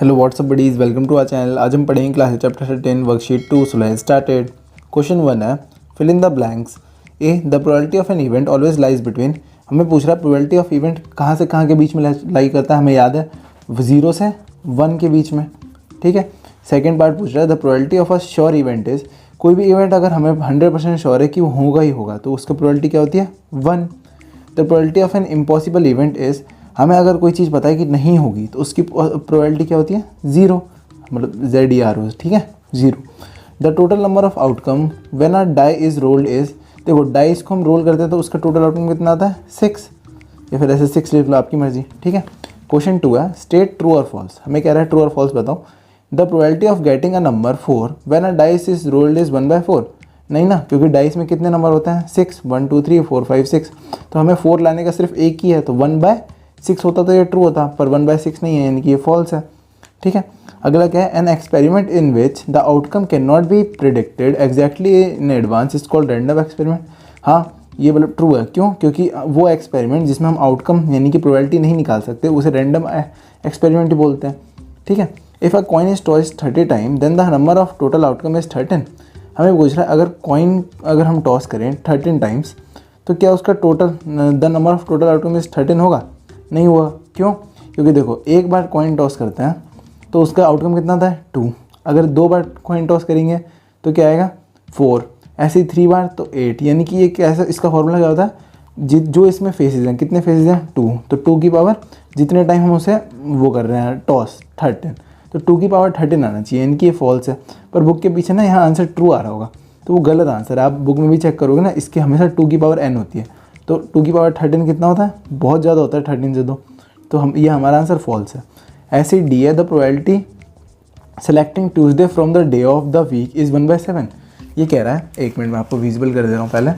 Hello what's up buddies, welcome to our channel. आज हम पढ़ेंगे class chapter 10 worksheet 2। So let's started. Question 1 है fill in the blanks. A the probability of an event always lies between. हमें पूछ रहा है probability of event कहाँ से कहाँ के बीच में लाई करता है। हमें याद है 0 से 1 के बीच में, ठीक है। सेकेंड पार्ट पूछ रहा है the probability of a sure event is. कोई भी इवेंट अगर हमें 100% श्योर है कि वो होगा ही होगा तो उसका प्रोबेबिलिटी क्या होती है 1। The probability of an impossible event is. हमें अगर कोई चीज़ पता है कि नहीं होगी तो उसकी प्रोबेबिलिटी क्या होती है 0, मतलब ZERO, ठीक है 0। The total number of outcome when a die is rolled is. देखो डाइस को हम रोल करते हैं तो उसका टोटल आउटकम कितना आता है 6, या फिर ऐसे 6 लिख लो, आपकी मर्जी, ठीक है। क्वेश्चन 2 है स्टेट ट्रू और फॉल्स। हमें कह रहा है ट्रू और फॉल्स बताओ। The probability of getting a number 4 when a dice is rolled is 1/4। नहीं ना, क्योंकि डाइस में कितने नंबर होते हैं 6, 1 2 3 4 5 6। तो हमें 4 लाने का सिर्फ एक ही है, तो 1/6 होता तो ये ट्रू होता, पर 1/6 नहीं है, यानी कि ये फॉल्स है, ठीक है। अगला क्या है an experiment in which the outcome can not be predicted exactly in advance is called random experiment. हाँ, ये मतलब ट्रू है। क्यों? क्योंकि वो एक्सपेरिमेंट जिसमें हम आउटकम यानी कि प्रोबेबिलिटी नहीं निकाल सकते उसे रैंडम एक्सपेरिमेंट ही बोलते हैं, ठीक है। If a coin is toss 30 time then the number of total outcome is 13। हमें पूछ रहा है अगर कॉइन अगर हम टॉस करें 13 टाइम्स तो क्या उसका total the number of total outcome is 13 होगा? नहीं हुआ। क्यों? क्योंकि देखो एक बार कॉइन टॉस करते हैं तो उसका आउटकम कितना आता है 2। अगर 2 बार कॉइन टॉस करेंगे तो क्या आएगा 4, ऐसे ही 3 बार तो 8। यानी कि ये कैसा, इसका फॉर्मूला क्या होता है जो इसमें फेसेस हैं, कितने फेसेस हैं 2, तो 2 की पावर जितने टाइम हम उसे वो कर रहे हैं टॉस 13, तो 2 की पावर 13 आना चाहिए, यानी कि ये फॉल्स है। पर बुक के पीछे ना यहाँ आंसर ट्रू आ रहा होगा, तो वो गलत आंसर है। आप बुक में भी चेक करोगे ना, इसके हमेशा 2 की पावर n होती है, तो 2 की पावर 13 कितना होता है? बहुत ज़्यादा होता है 13 से 2, तो हम ये हमारा आंसर फॉल्स है। ऐसे ही डी है the probability selecting Tuesday from the day of the week is 1/7। ये कह रहा है, एक मिनट में आपको विजिबल कर दे रहा हूँ पहले।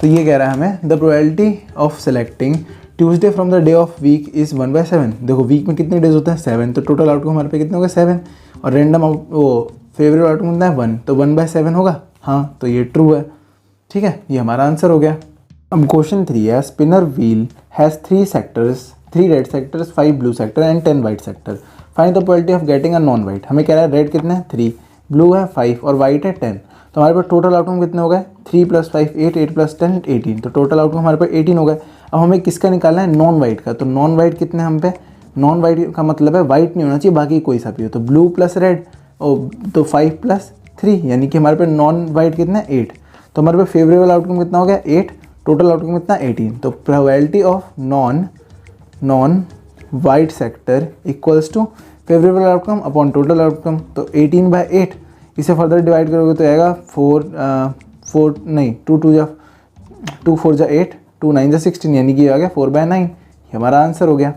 तो ये कह रहा है हमें the probability of selecting Tuesday from the day of week is 1/7। देखो वीक में कितने डेज होते हैं 7, तो टोटल आउटकम हमारे पे कितने हो गए 7, और रैंडम वो फेवरेट आउटकम कितना है 1, तो 1/7 होगा। हाँ, तो ये ट्रू है, ठीक है, ये हमारा आंसर हो गया। अब क्वेश्चन 3 है spinner wheel has 3 sectors, 3 red sectors, 5 blue sector and 10 white sector. Find the probability of getting a non white. हमें कह रहा है रेड कितने हैं 3, ब्लू है 5 और वाइट है 10। तो हमारे पास टोटल आउटकम कितने हो गए 3 + 5 8, 8 + 10 18। तो टोटल आउटकम हमारे पास 18 हो गए। अब हमें किसका निकालना है? नॉन वाइट का। तो नॉन वाइट कितने हम पे? नॉन वाइट का मतलब है वाइट नहीं होना चाहिए, बाकी कोई सा भी हो। तो ब्लू प्लस रेड, तो 5 + 3, यानी कि हमारे पास नॉन वाइट कितना है 8। तो हमारे पास फेवरेबल आउटकम कितना हो गया 8, टोटल आउटकम कितना 18। तो probability of non white sector equals to favourable outcome upon total outcome. तो 18/8, इसे फर्दर डिवाइड करोगे तो आएगा 2 4 जा 8, 2 9 जा 16, यानी कि आ गया 4/9। ये हमारा आंसर हो गया।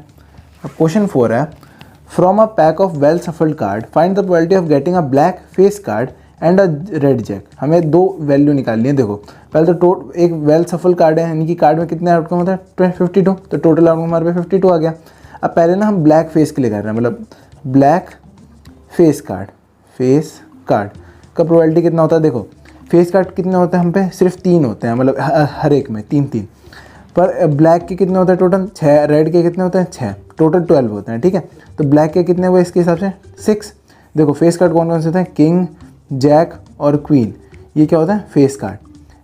अब क्वेश्चन 4 है from a pack of well shuffled card find the probability of getting a black face card and a red jack. हमें 2 वैल्यू निकालनी है। देखो पहले तो एक वेल सफल कार्ड है, यानी कि कार्ड में कितने आउटकम होता है 52, तो टोटल आउटकम हमारे पे 52 आ गया। अब पहले ना हम ब्लैक फेस के लिए कर रहे हैं, मतलब ब्लैक फेस कार्ड का प्रोबेबिलिटी कितना होता है? देखो फेस कार्ड कितने होते हैं हम पे? सिर्फ 3 होते हैं, मतलब हर एक में 3-3। पर ब्लैक के कितने होते हैं टोटल 6, रेड के कितने होते हैं 6, टोटल 12 होते हैं, ठीक है। तो ब्लैक के कितने हुए इसके हिसाब से 6। देखो फेस कार्ड कौन कौन से होते हैं? किंग, जैक और क्वीन। ये क्या होता है? Face card.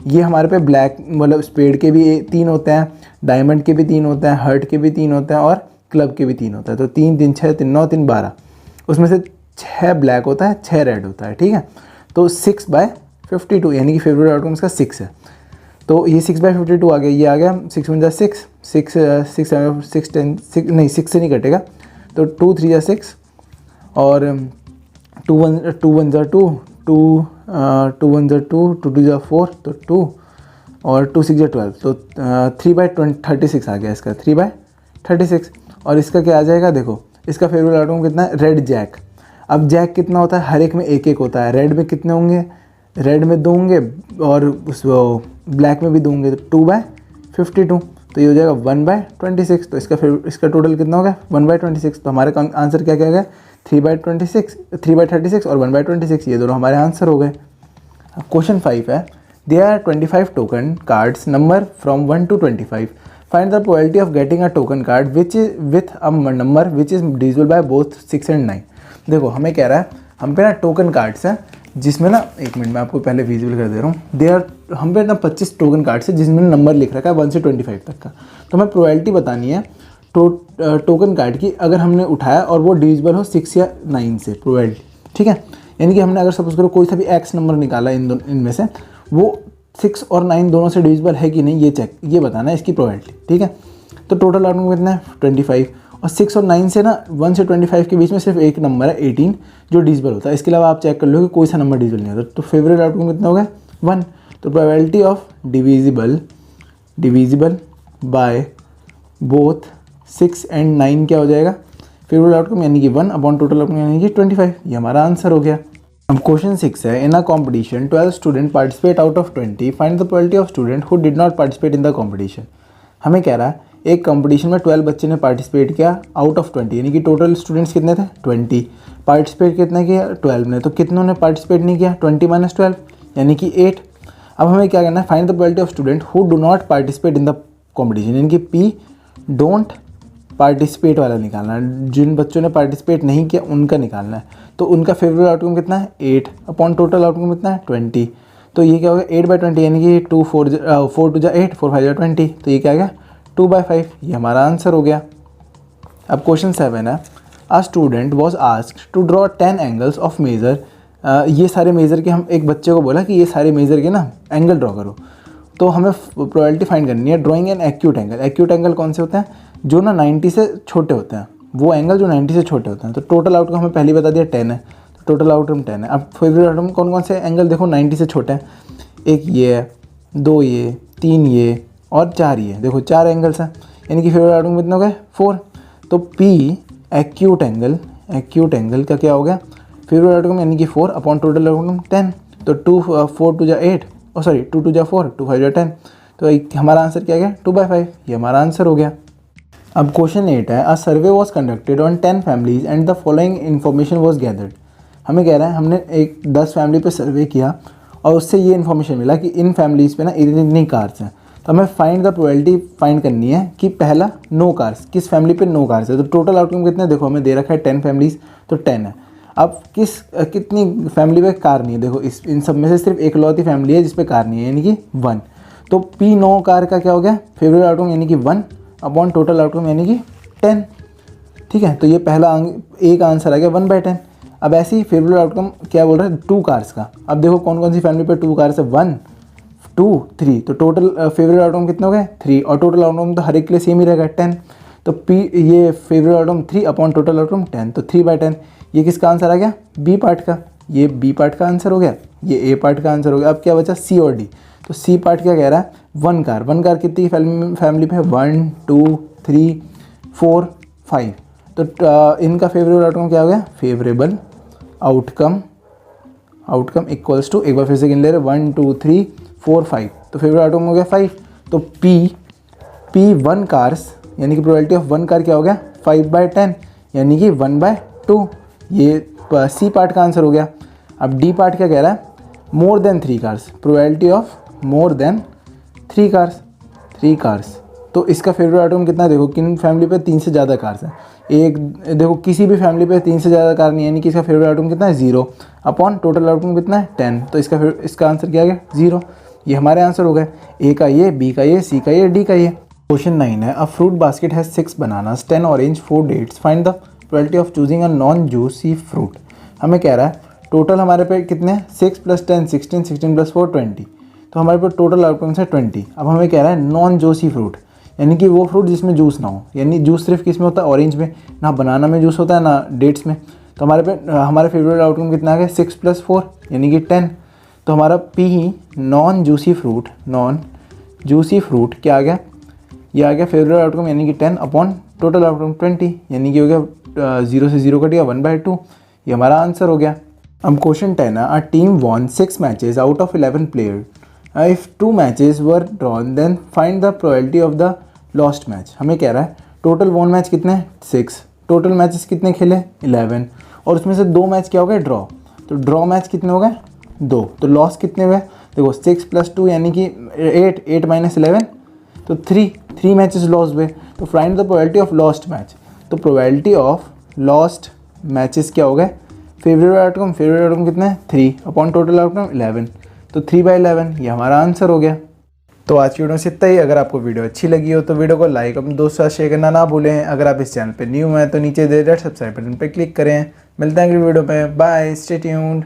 ये हमारे पे ब्लैक मतलब स्पेड के भी 3 होते हैं, डायमंड के भी 3 होते हैं, हर्ट के भी 3 होते हैं और क्लब के भी 3 होता है। तो 3 3 6 3 9 3 12, उसमें से 6 ब्लैक होता है, 6 रेड होता है, ठीक है। तो 6/52, यानी कि फेवरेट आउटकम इसका 6 है। तो ये 6/52 आ गया, ये आ गया 6 1 जा 6, 6 10 6 नहीं 6 से नहीं कटेगा, तो 2 3 जा 6 और 2 1 जा 2, 2 1 जा 2, 2 2 जा 4, तो 2 और 2 6 जा 12, तो 3/36 आ गया इसका, 3/36। और इसका क्या आ जाएगा? देखो इसका फेवरेट आउटकम कितना है? Red Jack. अब जैक कितना होता है? हर एक में एक एक होता है। रेड में कितने होंगे? रेड में 2 होंगे और उस ब्लैक में भी 2 होंगे, तो 2/52, तो ये हो जाएगा 1/26। तो इसका टोटल कितना हो गया 1/26। तो हमारे आंसर क्या क्या गया 3/36 और 1/26, ये दोनों हमारे आंसर हो गए। अब क्वेश्चन 5 है there are 25 token cards number from 1 to 25. Find the probability of getting a token card which is with a number which is divisible by both 6 and 9. देखो हमें कह रहा है हम पे ना टोकन कार्ड्स हैं जिसमें ना, एक मिनट मैं आपको पहले विजुअल कर दे रहा हूँ। हम पे ना 25 टोकन कार्ड्स है जिसमें नंबर लिख रखा है 1 से 25 तक का। तो हमें प्रोबेबिलिटी बतानी है टोकन कार्ड की, अगर हमने उठाया और वो डिविजिबल हो 6 या 9 से, प्रोबेबिलिटी, ठीक है। यानी कि हमने अगर सपोज करो कोई सा भी एक्स नंबर निकाला इनमें से, वो 6 और 9 दोनों से डिविजिबल है कि नहीं, ये बताना है इसकी प्रोबेबिलिटी, ठीक है। तो टोटल आउटकम कितना है 25, और 6 और 9 से ना 1 से 25 के बीच में सिर्फ एक नंबर है 18 जो डिविजिबल होता है। इसके अलावा आप चेक कर लो कि कोई सा नंबर डिविजिबल नहीं होता। तो फेवरेट आउटकम कितना हो गया 1। तो probability of divisible by both 6 and 9 क्या हो जाएगा, फेवरेट आउटकम यानी कि 1 अपॉन टोटल आउटकम यानी कि 25। ये हमारा आंसर हो गया। अब क्वेश्चन 6 है, in a competition 12 student participate out of 20, find the probability of student who did not participate in the competition. हमें कह रहा है एक कंपटीशन में 12 बच्चे ने पार्टिसिपेट किया आउट ऑफ 20, यानी कि टोटल स्टूडेंट्स कितने थे 20, पार्टिसिपेट कितने किया 12 ने, तो कितनों ने पार्टिसिपेट नहीं किया 20 - 12 यानी कि 8। अब हमें क्या करना है, find the probability of student who do not participate in the competition, यानी कि पी डोंट पार्टिसिपेट वाला निकालना है, जिन बच्चों ने पार्टिसिपेट नहीं किया उनका निकालना है। तो उनका फेवरेट आउटकम कितना है 8 अपॉन टोटल आउटकम कितना है 20। तो ये क्या होगा 8/20 यानी कि 2 4 4 2 8 4 5 20, तो ये क्या आ गया 2/5। ये हमारा आंसर हो गया। अब क्वेश्चन 7 है, a student was asked to draw 10 angles of measure. ये सारे मेज़र के, हम एक बच्चे को बोला कि ये सारे मेज़र के ना एंगल ड्रॉ करो। तो हमें प्रोबेबिलिटी फाइंड करनी है drawing an acute angle. Acute angle कौन से होते हैं, जो ना 90 से छोटे होते हैं, वो एंगल जो 90 से छोटे होते हैं। तो टोटल आउटकम हमें पहले बता दिया 10 है, तो टोटल आउटकम 10 है। अब फेवरेट आउटकम कौन कौन से एंगल देखो 90 से छोटे हैं, एक ये है, 2 ये, 3 ये और 4 ये, देखो 4 एंगल्स हैं, यानी कि फेवरेट आउटकम कितना हो गया 4। तो पी एक्यूट एंगल का क्या हो गया फेवरेट आउटकम यानी कि 4 अपॉन टोटल आउटकम 10। तो 2 4 2 8 सॉरी 2 2 4 2 5 10, तो हमारा आंसर क्या गया 2/5। ये हमारा आंसर हो गया। अब क्वेश्चन 8 है, a survey was conducted on 10 families and the following information was gathered. हमें कह रहा है हमने एक 10 फैमिली पे सर्वे किया और उससे ये इन्फॉर्मेशन मिला कि इन फैमिलीज़ पे ना इतनी कार्स हैं। तो हमें फाइंड द प्रोबेबिलिटी फाइंड करनी है कि पहला नो कार्स, किस फैमिली पे नो कार्स है। तो टोटल आउटकम कितने, देखो हमें दे रखा है 10 फैमिलीज, तो 10 है। अब कितनी फैमिली पे कार नहीं है, देखो इन सब में से सिर्फ एकलौती फैमिली है जिस पे कार नहीं है यानी कि 1। तो पी नो कार का क्या हो गया फेवरेट आउटकम यानी कि 1 अपॉन टोटल आउटकम यानी कि 10, ठीक है। तो ये पहला एक आंसर आ गया 1/10। अब ऐसे ही फेवरेट आउटकम क्या बोल रहा है 2 कार्स का। अब देखो कौन कौन सी फैमिली पे 2 कार्स है 1 2 3, तो टोटल फेवरेट आउटकम कितना हो गया 3, और टोटल आउटकम तो हर एक के लिए सेम ही रहेगा 10। तो पी ये favourite outcome 3 upon total outcome 10, तो 3/10। ये किसका आंसर आ गया बी पार्ट का, ये बी पार्ट का आंसर हो गया, ये ए पार्ट का आंसर हो गया। अब क्या बचा सी और डी। तो सी पार्ट क्या कह रहा है 1 कार कितनी फैमिली पे है 1 2 3 4 5। तो इनका फेवरेबल आउटकम क्या हो गया फेवरेबल आउटकम इक्वल्स टू, एक बार फिर से गिन ले रहे 1 2 3 4 5, तो फेवरेट आउटकम हो गया 5। तो पी 1 कार्स यानी कि प्रोबेबिलिटी ऑफ 1 कार क्या हो गया 5/10 यानी कि 1/2। ये सी पार्ट का आंसर हो गया। अब डी पार्ट क्या कह रहा है more than 3 cars, probability of more than 3 cars. तो इसका फेवरेट आउटकम कितना है, देखो किन फैमिली पे 3 से ज़्यादा कार्स हैं, एक देखो किसी भी फैमिली पे 3 से ज़्यादा कार नहीं है, यानी कि इसका फेवरेट आउटकम कितना है 0 अपॉन टोटल आउटकम कितना है 10। तो इसका आंसर क्या आ गया 0। ये हमारे आंसर हो गए, ए का ये, बी का ये, सी का ये, डी का ये। क्वेश्चन 9 है, a fruit basket has 6 bananas 10 orange 4 dates, find the probability of choosing a non juicy fruit. हमें कह रहा है टोटल हमारे पे कितने 6 + 10 16 16 + 4 20, तो हमारे पे टोटल आउटकम्स है 20। अब हमें कह रहा है नॉन जूसी फ्रूट यानी कि वो फ्रूट जिसमें जूस ना हो, यानी जूस सिर्फ किस में होता है ऑरेंज में, ना बनाना में जूस होता है ना डेट्स में। तो हमारे फेवरेट आउटकम कितना आ गया 6 + 4 यानी कि 10। तो हमारा पी नॉन जूसी फ्रूट क्या आ गया, ये आ गया फेवरेट आउटकम यानी कि 10 अपॉन टोटल आउटकम 20 यानी कि हो गया 0 से 0 कट गया 1/2। ये हमारा आंसर हो गया। अब क्वेश्चन 10 है, a team won 6 matches out of 11 player, if 2 matches were drawn then find the probability of the lost match. हमें कह रहा है टोटल वॉन मैच कितने 6, टोटल मैचेस कितने खेले 11, और उसमें से 2 मैच क्या हो गए ड्रॉ। तो ड्रॉ मैच कितने हो गए 2, तो लॉस कितने हुए देखो 6 + 2 यानी कि 8 - 11, तो 3 मैचेस लॉस हुए। तो find the probability of lost match. तो प्रोबेबिलिटी ऑफ लॉस्ट मैचेस क्या हो गए, फेवरेट आउटकम कितना है 3 अपॉन टोटल आउटकम 11, तो 3/11 ये हमारा आंसर हो गया। तो आज की वीडियो से इतना ही। अगर आपको वीडियो अच्छी लगी हो तो वीडियो को लाइक अपने दोस्तों के साथ शेयर करना ना भूलें। अगर आप इस चैनल पर न्यू हैं तो नीचे दे रेड सब्सक्राइब बटन पर क्लिक करें। मिलते हैं अगली वीडियो में, बाय, स्टे ट्यून्ड।